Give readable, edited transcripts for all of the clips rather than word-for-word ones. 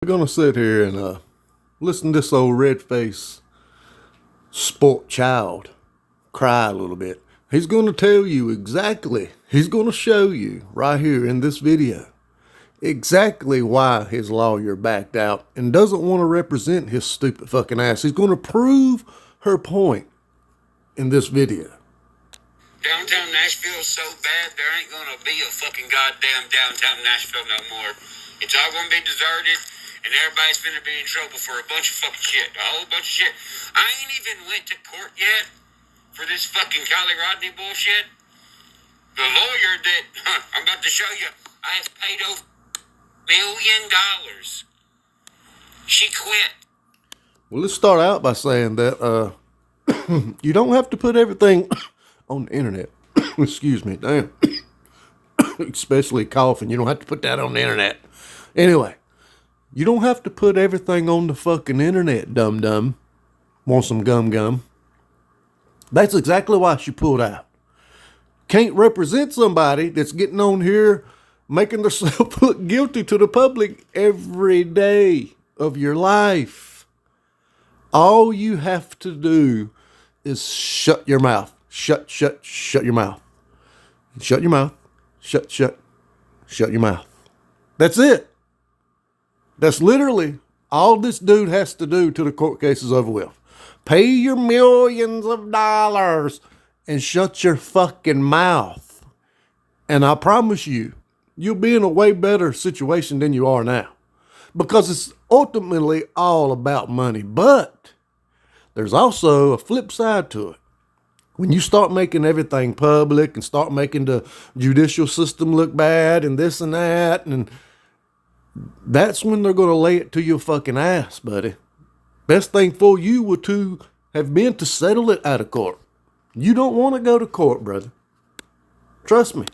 We're gonna sit here and listen to this old red-faced sport child cry a little bit. He's gonna tell you exactly, he's gonna show you right here in this video exactly why his lawyer backed out and doesn't want to represent his stupid fucking ass. He's gonna prove her point in this video. Downtown Nashville's so bad, there ain't gonna be a fucking goddamn downtown Nashville no more. It's all gonna be deserted, and everybody's gonna be in trouble for a bunch of fucking shit. A whole bunch of shit. I ain't even went to court yet for this fucking Rodni bullshit. The lawyer that, I'm about to show you, I have paid over $1 million. She quit. Well, let's start out by saying that you don't have to put everything on the internet. Excuse me, damn. Especially coughing. You don't have to put that on the internet. Anyway, you don't have to put everything on the fucking internet, dum-dum. Want some gum-gum? That's exactly why she pulled out. Can't represent somebody that's getting on here making themselves look guilty to the public every day of your life. All you have to do is shut your mouth. Shut your mouth. Shut your mouth. Shut your mouth. That's it. That's literally all this dude has to do till the court case is over with. Pay your millions of dollars and shut your fucking mouth. And I promise you, you'll be in a way better situation than you are now. Because it's ultimately all about money. But there's also a flip side to it. When you start making everything public and start making the judicial system look bad and this and that, and that's when they're going to lay it to your fucking ass, buddy. Best thing for you would to have been to settle it out of court. You don't want to go to court, brother. Trust me.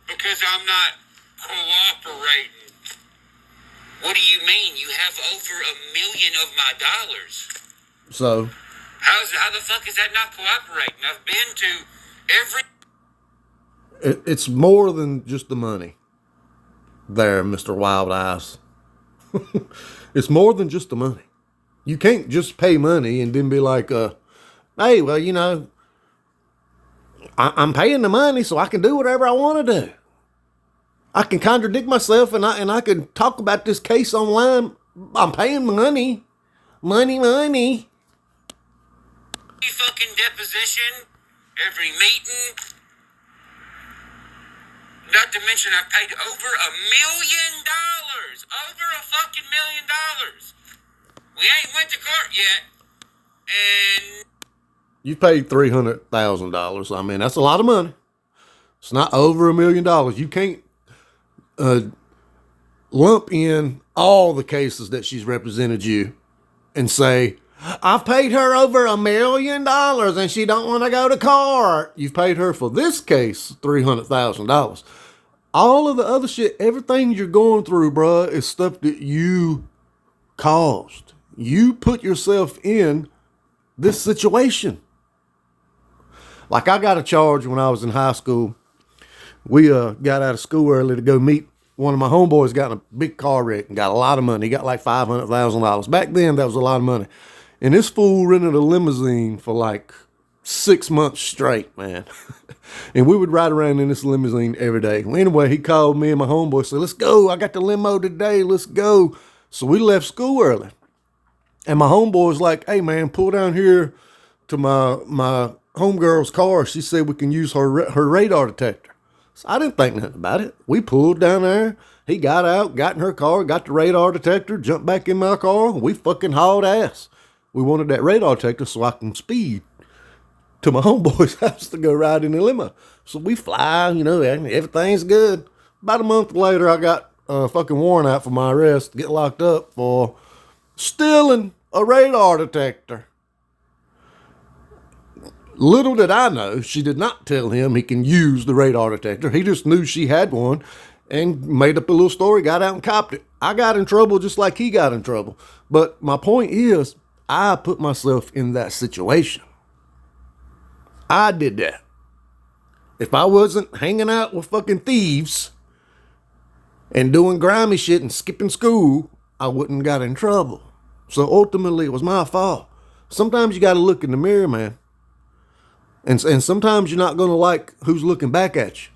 Because I'm not cooperating. What do you mean? You have over $1 million of my dollars. So How the fuck is that not cooperating? I've been to every... it's more than just the money. There, Mr. Wild Eyes. It's more than just the money. You can't just pay money and then be like, hey, well, you know, I'm paying the money so I can do whatever I want to do. I can contradict myself and I can talk about this case online. I'm paying money. Money. fucking deposition, every meeting. Not to mention I paid over $1 million. Over a fucking $1 million. We ain't went to court yet. And You paid $300,000. I mean, that's a lot of money. It's not over $1 million. You can't lump in all the cases that she's represented you and say, I've paid her over $1 million and she don't want to go to court. You've paid her for this case $300,000. All of the other shit, everything you're going through, bruh, is stuff that you caused. You put yourself in this situation. Like I got a charge when I was in high school. We got out of school early to go meet one of my homeboys. Got in a big car wreck and got a lot of money. He got like $500,000. Back then, that was a lot of money. And this fool rented a limousine for like 6 months straight, man. And we would ride around in this limousine every day. Well, anyway, he called me and my homeboy, said, let's go. I got the limo today. Let's go. So we left school early. And my homeboy was like, hey, man, pull down here to my homegirl's car. She said we can use her radar detector. So I didn't think nothing about it. We pulled down there. He got out, got in her car, got the radar detector, jumped back in my car. We fucking hauled ass. We wanted that radar detector so I can speed to my homeboy's house to go ride in the limo. So we fly, you know, everything's good. About a month later, I got a fucking warrant out for my arrest, get locked up for stealing a radar detector. Little did I know, she did not tell him he can use the radar detector. He just knew she had one and made up a little story, got out and copped it. I got in trouble just like he got in trouble. But my point is, I put myself in that situation. I did that. If I wasn't hanging out with fucking thieves and doing grimy shit and skipping school, I wouldn't got in trouble. So ultimately, it was my fault. Sometimes you got to look in the mirror, man. And sometimes you're not going to like who's looking back at you.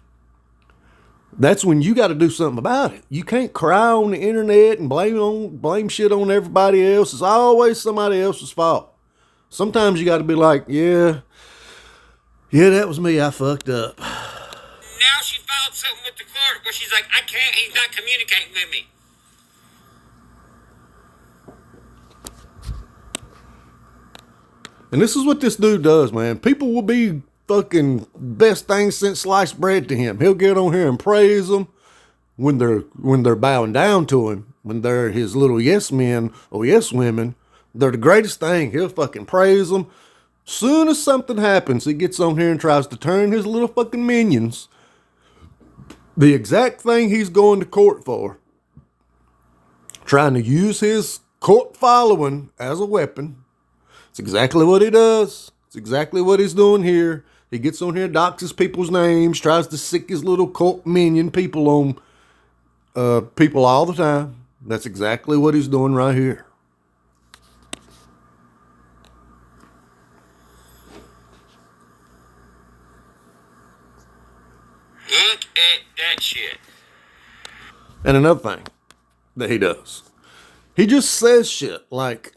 That's when you got to do something about it. You can't cry on the internet and blame shit on everybody else. It's always somebody else's fault. Sometimes you got to be like, yeah, that was me. I fucked up. Now she filed something with the court where she's like, I can't, he's not communicating with me. And this is what this dude does, man. People will be fucking best thing since sliced bread to him. He'll get on here and praise them when they're bowing down to him. When they're his little yes men or yes women, they're the greatest thing. He'll fucking praise them. Soon as something happens, he gets on here and tries to turn his little fucking minions the exact thing he's going to court for. Trying to use his court following as a weapon. It's exactly what he does. It's exactly what he's doing here. He gets on here, doxes people's names, tries to sick his little cult minion people on people all the time. That's exactly what he's doing right here. Look at that shit. And another thing that he does, he just says shit like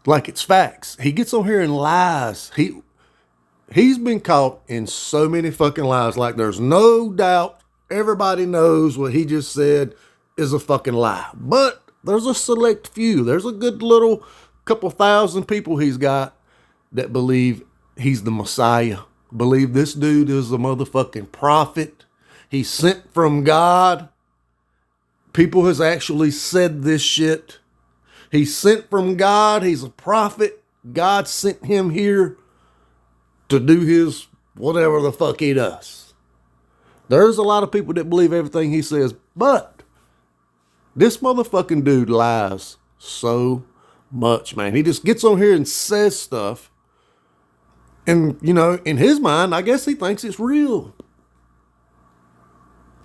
it's facts. He gets on here and lies. He's been caught in so many fucking lies. Like there's no doubt everybody knows what he just said is a fucking lie. But there's a select few. There's a good little couple thousand people he's got that believe he's the Messiah. Believe this dude is a motherfucking prophet. He's sent from God. People has actually said this shit. He's sent from God. He's a prophet. God sent him here to do his whatever the fuck he does. There's a lot of people that believe everything he says, but this motherfucking dude lies so much, man. He just gets on here and says stuff. And, you know, in his mind, I guess he thinks it's real.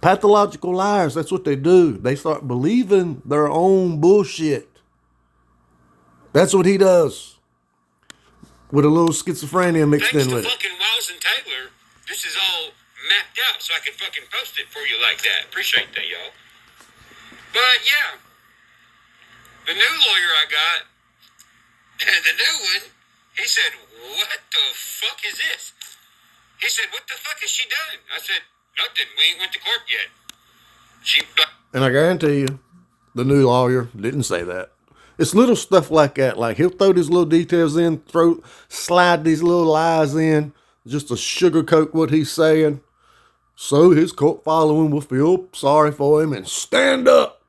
Pathological liars, that's what they do. They start believing their own bullshit. That's what he does. With a little schizophrenia mixed Thanks in to with it. fucking Wallace and Taylor, this is all mapped out so I can fucking post it for you like that. Appreciate that, y'all. But yeah, the new lawyer I got, the new one, he said, what the fuck is this? He said, what the fuck has she done? I said, nothing. We ain't went to court yet. And I guarantee you, the new lawyer didn't say that. It's little stuff like that. Like he'll throw these little details in, slide these little lies in, just to sugarcoat what he's saying. So his cult following will feel sorry for him and stand up.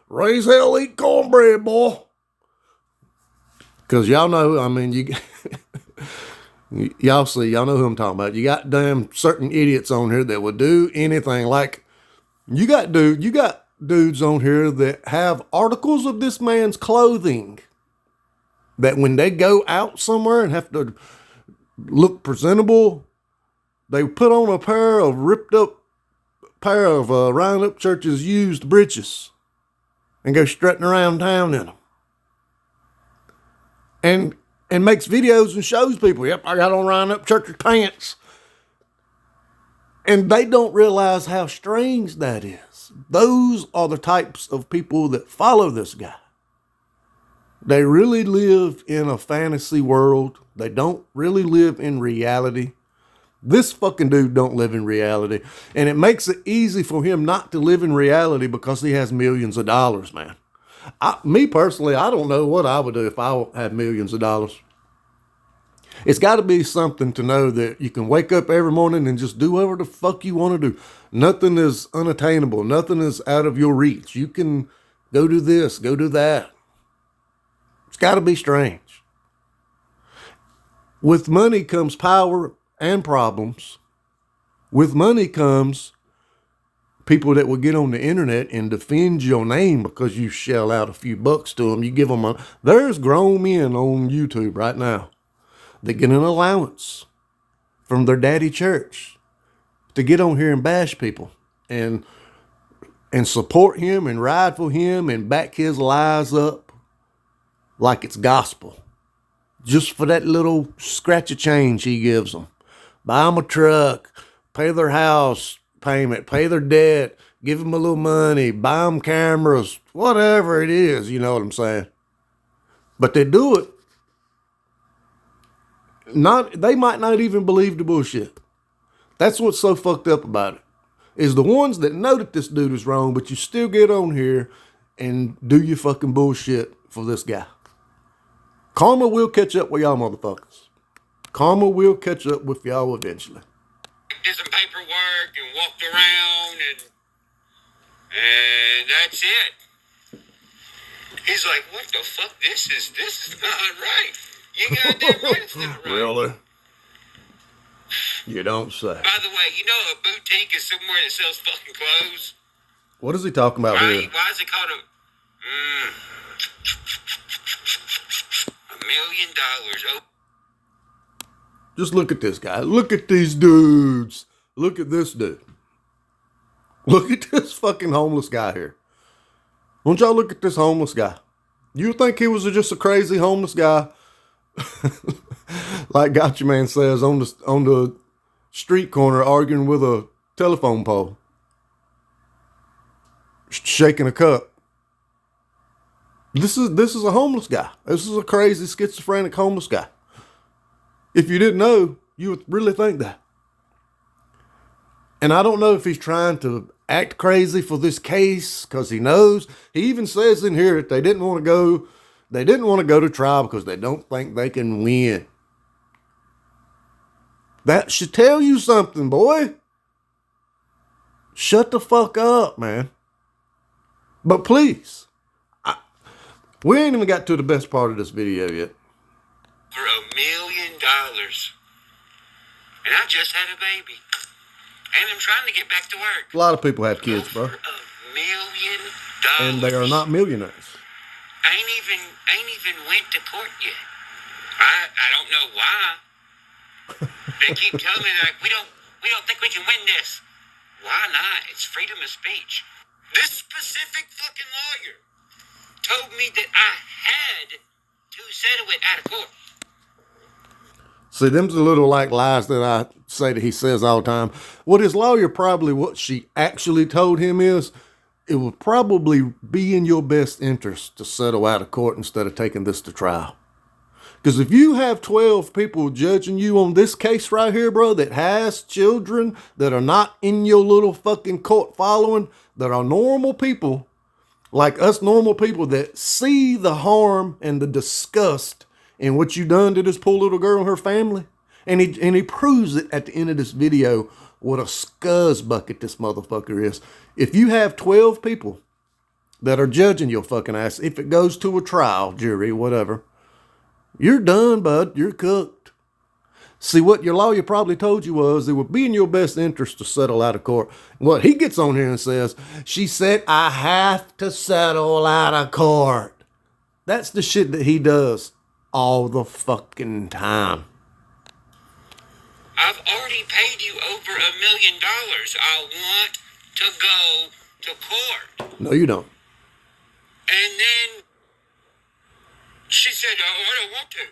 Raise hell, eat cornbread, boy. Because y'all know, I mean, y'all know who I'm talking about. You got damn certain idiots on here that will do anything. Like, you got dudes on here that have articles of this man's clothing that when they go out somewhere and have to look presentable, they put on a pair of Ryan Upchurch's used breeches and go strutting around town in them. And makes videos and shows people, yep, I got on Ryan Upchurch's pants. And they don't realize how strange that is. Those are the types of people that follow this guy. They really live in a fantasy world. They don't really live in reality. This fucking dude don't live in reality. And it makes it easy for him not to live in reality because he has millions of dollars, man. Me personally, I don't know what I would do if I had millions of dollars. It's got to be something to know that you can wake up every morning and just do whatever the fuck you want to do. Nothing is unattainable. Nothing is out of your reach. You can go do this, go do that. It's got to be strange. With money comes power and problems. With money comes people that will get on the internet and defend your name because you shell out a few bucks to them. You give them money. There's grown men on YouTube right now that get an allowance from their daddy church to get on here and bash people and and support him and ride for him and back his lies up like it's gospel. Just for that little scratch of change he gives them. Buy them a truck, pay their house payment, pay their debt, give them a little money, buy them cameras, whatever it is, you know what I'm saying? But they do it. They might not even believe the bullshit. That's what's so fucked up about it. Is the ones that know that this dude is wrong, but you still get on here and do your fucking bullshit for this guy. Karma will catch up with y'all motherfuckers. Karma will catch up with y'all eventually. Did some paperwork and walked around and that's it. He's like, what the fuck? This is not right. You goddamn right it's not right. Really? You don't say. By the way, you know a boutique is somewhere that sells fucking clothes? What is he talking about here? Why is it called $1 million? Oh. Just look at this guy. Look at these dudes. Look at this dude. Look at this fucking homeless guy here. Won't y'all look at this homeless guy? You think he was just a crazy homeless guy? Like Gotcha Man says, on the street corner arguing with a telephone pole. Shaking a cup. This is a homeless guy. This is a crazy schizophrenic homeless guy. If you didn't know, you would really think that. And I don't know if he's trying to act crazy for this case because he knows. He even says in here that they didn't want to go to trial because they don't think they can win. That should tell you something, boy. Shut the fuck up, man. But please, we ain't even got to the best part of this video yet. For $1 million. And I just had a baby. And I'm trying to get back to work. A lot of people have kids, bro. For $1 million. And they are not millionaires. I ain't even went to court yet. I don't know why. They keep telling me like we don't think we can win this. Why not? It's freedom of speech. This specific fucking lawyer told me that I had to settle it out of court. See, them's the little like lies that I say that he says all the time. What his lawyer what she actually told him is, it would probably be in your best interest to settle out of court instead of taking this to trial. Because if you have 12 people judging you on this case right here, bro, that has children that are not in your little fucking court following, that are normal people, like us normal people that see the harm and the disgust in what you done to this poor little girl and her family. And he proves it at the end of this video what a scuzz bucket this motherfucker is. If you have 12 people that are judging your fucking ass, if it goes to a trial, jury, whatever, you're done, bud. You're cooked. See, what your lawyer probably told you was it would be in your best interest to settle out of court. Well, he gets on here and says, she said, I have to settle out of court. That's the shit that he does all the fucking time. I've already paid you over $1 million. I want to go to court. No, you don't. And then she said, oh, I don't want to.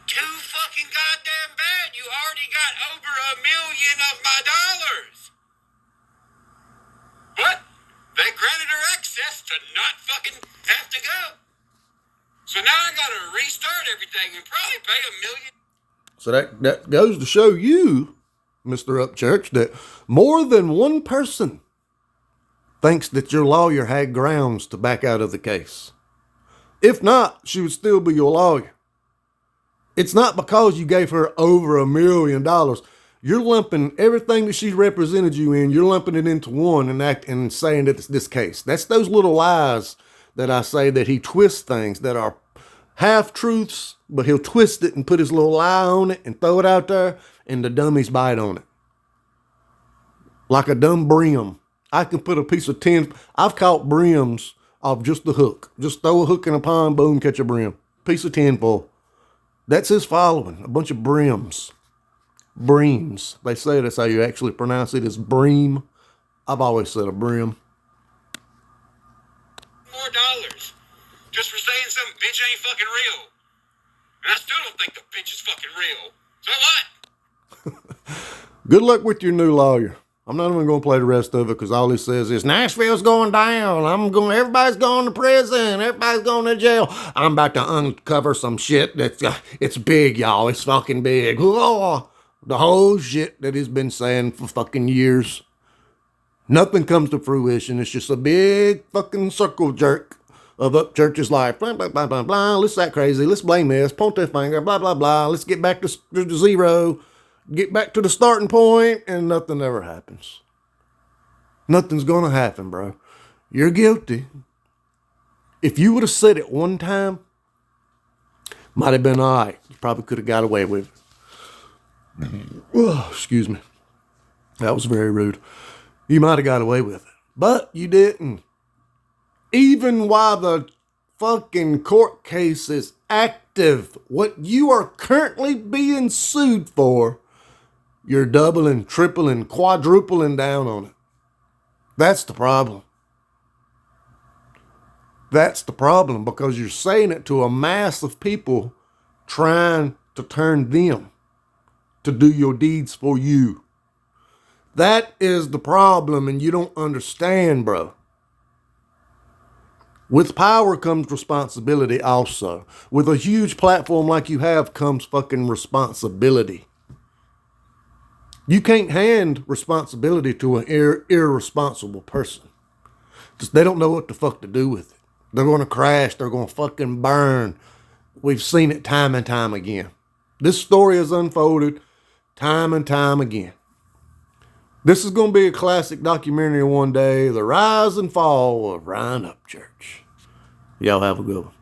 Too fucking goddamn bad. You already got over $1 million of my dollars. What? They granted her access to not fucking have to go. So now I gotta restart everything and probably pay $1 million. So that goes to show you, Mr. Upchurch, that more than one person thinks that your lawyer had grounds to back out of the case. If not, she would still be your lawyer. It's not because you gave her over $1 million. You're lumping everything that she represented you in, you're lumping it into one and saying that it's this case. That's those little lies that I say that he twists things that are half-truths, but he'll twist it and put his little lie on it and throw it out there, and the dummies bite on it. Like a dumb brim. I can put a piece of tin. I've caught brims off just the hook. Just throw a hook in a pond, boom, catch a brim. Piece of tinfoil. That's his following. A bunch of brims. Breams. They say that's how you actually pronounce it, is bream. I've always said a brim. More dollars just for saying some bitch ain't fucking real. And I still don't think the bitch is fucking real. So what? Good luck with your new lawyer. I'm not even going to play the rest of it because all he says is Nashville's going down. Everybody's going to prison. Everybody's going to jail. I'm about to uncover some shit it's big, y'all. It's fucking big. Whoa. The whole shit that he's been saying for fucking years. Nothing comes to fruition. It's just a big fucking circle jerk of Upchurch's life. Blah, blah, blah, blah, blah. Let's act crazy. Let's blame this. Point that finger. Blah, blah, blah. Let's get back to zero. Get back to the starting point, and nothing ever happens. Nothing's going to happen, bro. You're guilty. If you would have said it one time, might have been all right. You probably could have got away with it. Oh, excuse me. That was very rude. You might have got away with it, but you didn't. Even while the fucking court case is active, what you are currently being sued for, you're doubling, tripling, quadrupling down on it. That's the problem. That's the problem, because you're saying it to a mass of people trying to turn them to do your deeds for you. That is the problem, and you don't understand, bro. With power comes responsibility also. With a huge platform like you have comes fucking responsibility. You can't hand responsibility to an irresponsible person. Just, they don't know what the fuck to do with it. They're going to crash. They're going to fucking burn. We've seen it time and time again. This story has unfolded time and time again. This is going to be a classic documentary one day, The Rise and Fall of Ryan Upchurch. Y'all have a good one.